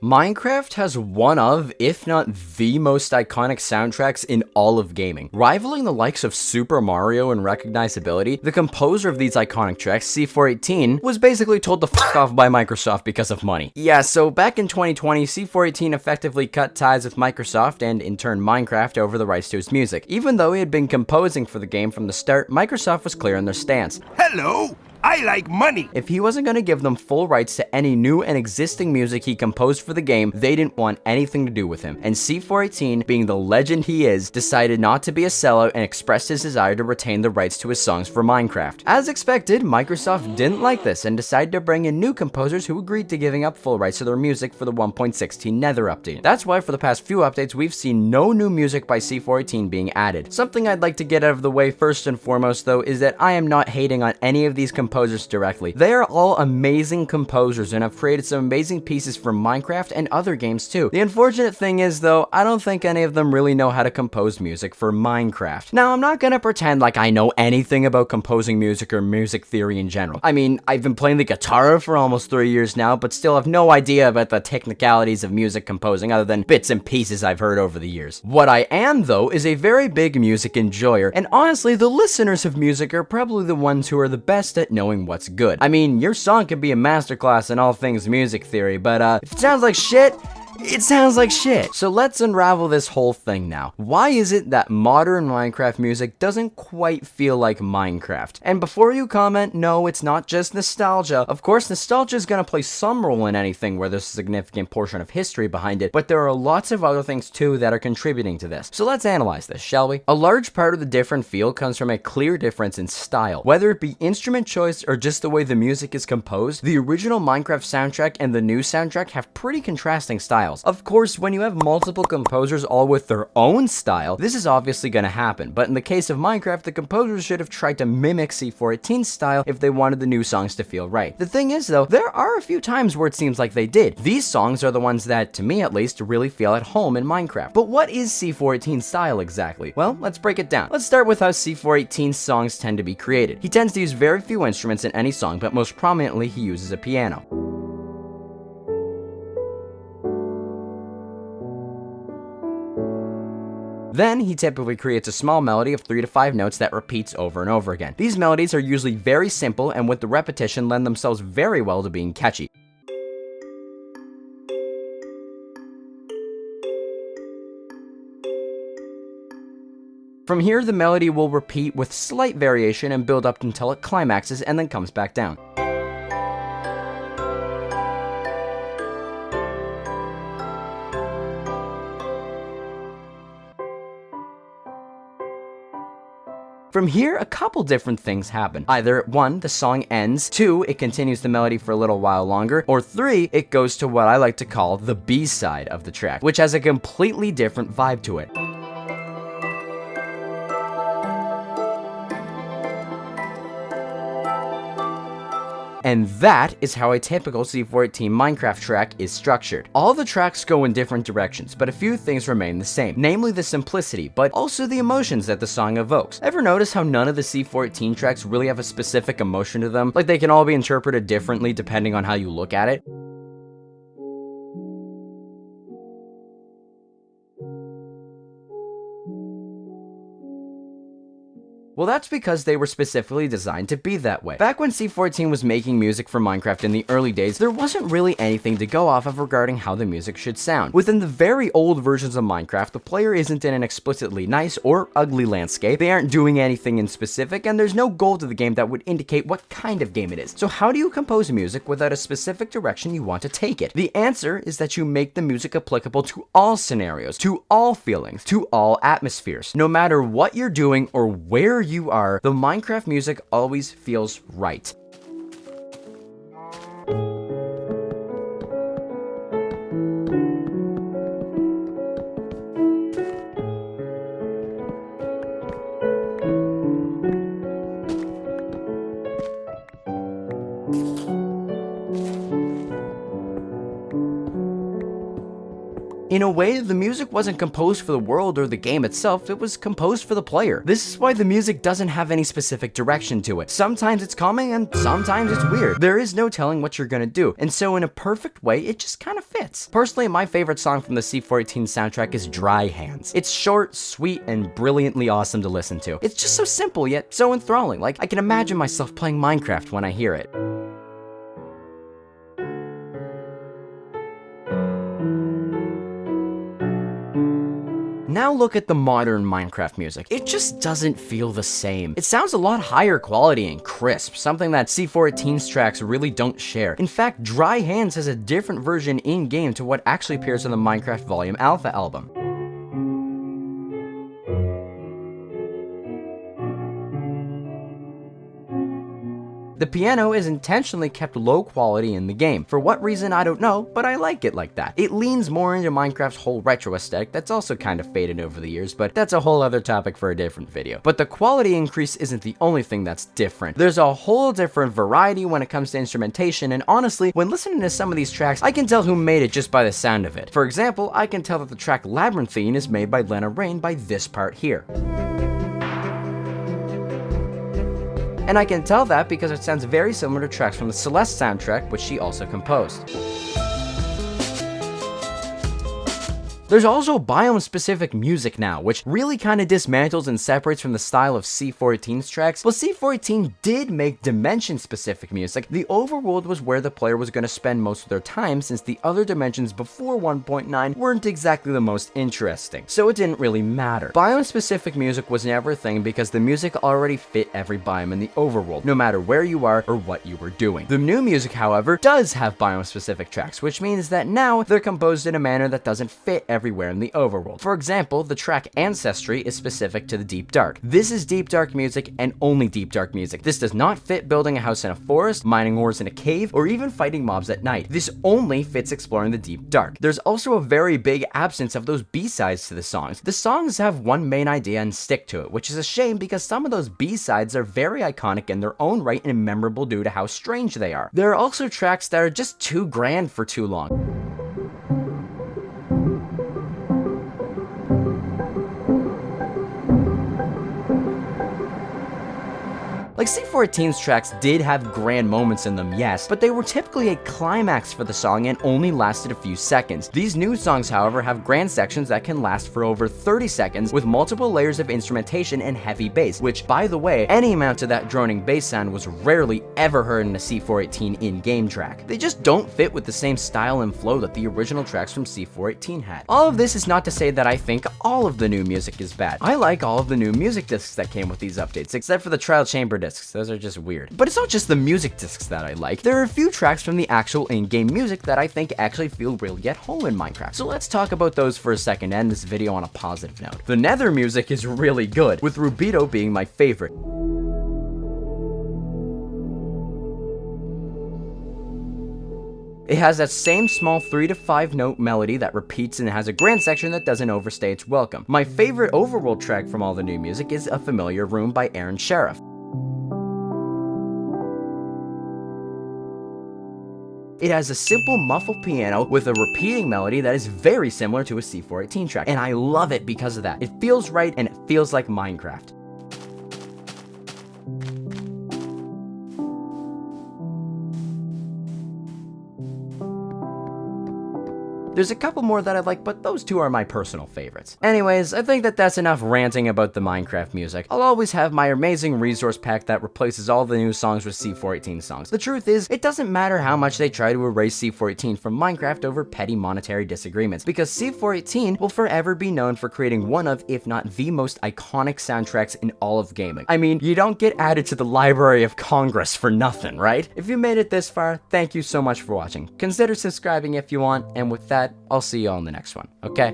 Minecraft has one of, if not the most iconic soundtracks in all of gaming. Rivaling the likes of Super Mario in recognizability, the composer of these iconic tracks, C418, was basically told to fuck off by Microsoft because of money. Yeah, so back in 2020, C418 effectively cut ties with Microsoft and, in turn, Minecraft over the rights to his music. Even though he had been composing for the game from the start, Microsoft was clear in their stance. Hello! I like money! If he wasn't going to give them full rights to any new and existing music he composed for the game, they didn't want anything to do with him. And C418, being the legend he is, decided not to be a sellout and expressed his desire to retain the rights to his songs for Minecraft. As expected, Microsoft didn't like this and decided to bring in new composers who agreed to giving up full rights to their music for the 1.16 Nether update. That's why for the past few updates, we've seen no new music by C418 being added. Something I'd like to get out of the way first and foremost, though, is that I am not hating on any of these composers directly. They are all amazing composers and have created some amazing pieces for Minecraft and other games too. The unfortunate thing is, though, I don't think any of them really know how to compose music for Minecraft. Now, I'm not gonna pretend like I know anything about composing music or music theory in general. I mean, I've been playing the guitar for almost 3 years now, but still have no idea about the technicalities of music composing other than bits and pieces I've heard over the years. What I am, though, is a very big music enjoyer, and honestly, the listeners of music are probably the ones who are the best at knowing what's good. I mean, your song could be a masterclass in all things music theory, but if it sounds like shit, it sounds like shit. So let's unravel this whole thing now. Why is it that modern Minecraft music doesn't quite feel like Minecraft? And before you comment, no, it's not just nostalgia. Of course, nostalgia is gonna play some role in anything where there's a significant portion of history behind it, but there are lots of other things too that are contributing to this. So let's analyze this, shall we? A large part of the different feel comes from a clear difference in style. Whether it be instrument choice or just the way the music is composed, the original Minecraft soundtrack and the new soundtrack have pretty contrasting styles. Of course, when you have multiple composers all with their own style, this is obviously going to happen, but in the case of Minecraft, the composers should have tried to mimic C418's style if they wanted the new songs to feel right. The thing is, though, there are a few times where it seems like they did. These songs are the ones that, to me at least, really feel at home in Minecraft. But what is C418's style exactly? Well, let's break it down. Let's start with how C418's songs tend to be created. He tends to use very few instruments in any song, but most prominently, he uses a piano. Then, he typically creates a small melody of 3 to 5 notes that repeats over and over again. These melodies are usually very simple and with the repetition lend themselves very well to being catchy. From here, the melody will repeat with slight variation and build up until it climaxes and then comes back down. From here, a couple different things happen. Either 1, the song ends, 2, it continues the melody for a little while longer, or 3, it goes to what I like to call the B-side of the track, which has a completely different vibe to it. And that is how a typical C418 Minecraft track is structured. All the tracks go in different directions, but a few things remain the same, namely the simplicity, but also the emotions that the song evokes. Ever notice how none of the C418 tracks really have a specific emotion to them? Like they can all be interpreted differently depending on how you look at it? Well, that's because they were specifically designed to be that way. Back when C418 was making music for Minecraft in the early days, there wasn't really anything to go off of regarding how the music should sound. Within the very old versions of Minecraft, the player isn't in an explicitly nice or ugly landscape, they aren't doing anything in specific, and there's no goal to the game that would indicate what kind of game it is. So how do you compose music without a specific direction you want to take it? The answer is that you make the music applicable to all scenarios, to all feelings, to all atmospheres. No matter what you're doing or where you are, the Minecraft music always feels right. In a way, the music wasn't composed for the world or the game itself, it was composed for the player. This is why the music doesn't have any specific direction to it. Sometimes it's calming and sometimes it's weird. There is no telling what you're gonna do, and so in a perfect way, it just kind of fits. Personally, my favorite song from the C418 soundtrack is Dry Hands. It's short, sweet, and brilliantly awesome to listen to. It's just so simple yet so enthralling, like I can imagine myself playing Minecraft when I hear it. Now look at the modern Minecraft music. It just doesn't feel the same. It sounds a lot higher quality and crisp, something that C418's tracks really don't share. In fact, Dry Hands has a different version in-game to what actually appears on the Minecraft Volume Alpha album. The piano is intentionally kept low quality in the game. For what reason, I don't know, but I like it like that. It leans more into Minecraft's whole retro aesthetic that's also kind of faded over the years, but that's a whole other topic for a different video. But the quality increase isn't the only thing that's different. There's a whole different variety when it comes to instrumentation, and honestly, when listening to some of these tracks, I can tell who made it just by the sound of it. For example, I can tell that the track Labyrinthine is made by Lena Raine by this part here. And I can tell that because it sounds very similar to tracks from the Celeste soundtrack, which she also composed. There's also biome-specific music now, which really kind of dismantles and separates from the style of C418's tracks. Well, C418 did make dimension-specific music. The overworld was where the player was going to spend most of their time, since the other dimensions before 1.9 weren't exactly the most interesting, so it didn't really matter. Biome-specific music was never a thing because the music already fit every biome in the overworld, no matter where you are or what you were doing. The new music, however, does have biome-specific tracks, which means that now they're composed in a manner that doesn't fit everywhere in the overworld. For example, the track Ancestry is specific to the Deep Dark. This is Deep Dark music and only Deep Dark music. This does not fit building a house in a forest, mining ores in a cave, or even fighting mobs at night. This only fits exploring the Deep Dark. There's also a very big absence of those B-sides to the songs. The songs have one main idea and stick to it, which is a shame because some of those B-sides are very iconic in their own right and memorable due to how strange they are. There are also tracks that are just too grand for too long. Like, C418's tracks did have grand moments in them, yes, but they were typically a climax for the song and only lasted a few seconds. These new songs, however, have grand sections that can last for over 30 seconds with multiple layers of instrumentation and heavy bass, which, by the way, any amount of that droning bass sound was rarely ever heard in a C418 in-game track. They just don't fit with the same style and flow that the original tracks from C418 had. All of this is not to say that I think all of the new music is bad. I like all of the new music discs that came with these updates, except for the Trial Chamber discs. Those are just weird. But it's not just the music discs that I like. There are a few tracks from the actual in-game music that I think actually feel really at home in Minecraft. So let's talk about those for a second and end this video on a positive note. The Nether music is really good, with Rubito being my favorite. It has that same small 3 to 5 note melody that repeats and has a grand section that doesn't overstay its welcome. My favorite overworld track from all the new music is A Familiar Room by Aaron Sheriff. It has a simple muffled piano with a repeating melody that is very similar to a C418 track, and I love it because of that. It feels right and it feels like Minecraft. There's a couple more that I like, but those two are my personal favorites. Anyways, I think that's enough ranting about the Minecraft music. I'll always have my amazing resource pack that replaces all the new songs with C418 songs. The truth is, it doesn't matter how much they try to erase C418 from Minecraft over petty monetary disagreements, because C418 will forever be known for creating one of, if not the most iconic soundtracks in all of gaming. I mean, you don't get added to the Library of Congress for nothing, right? If you made it this far, thank you so much for watching. Consider subscribing if you want, and with that, I'll see you all in the next one, okay?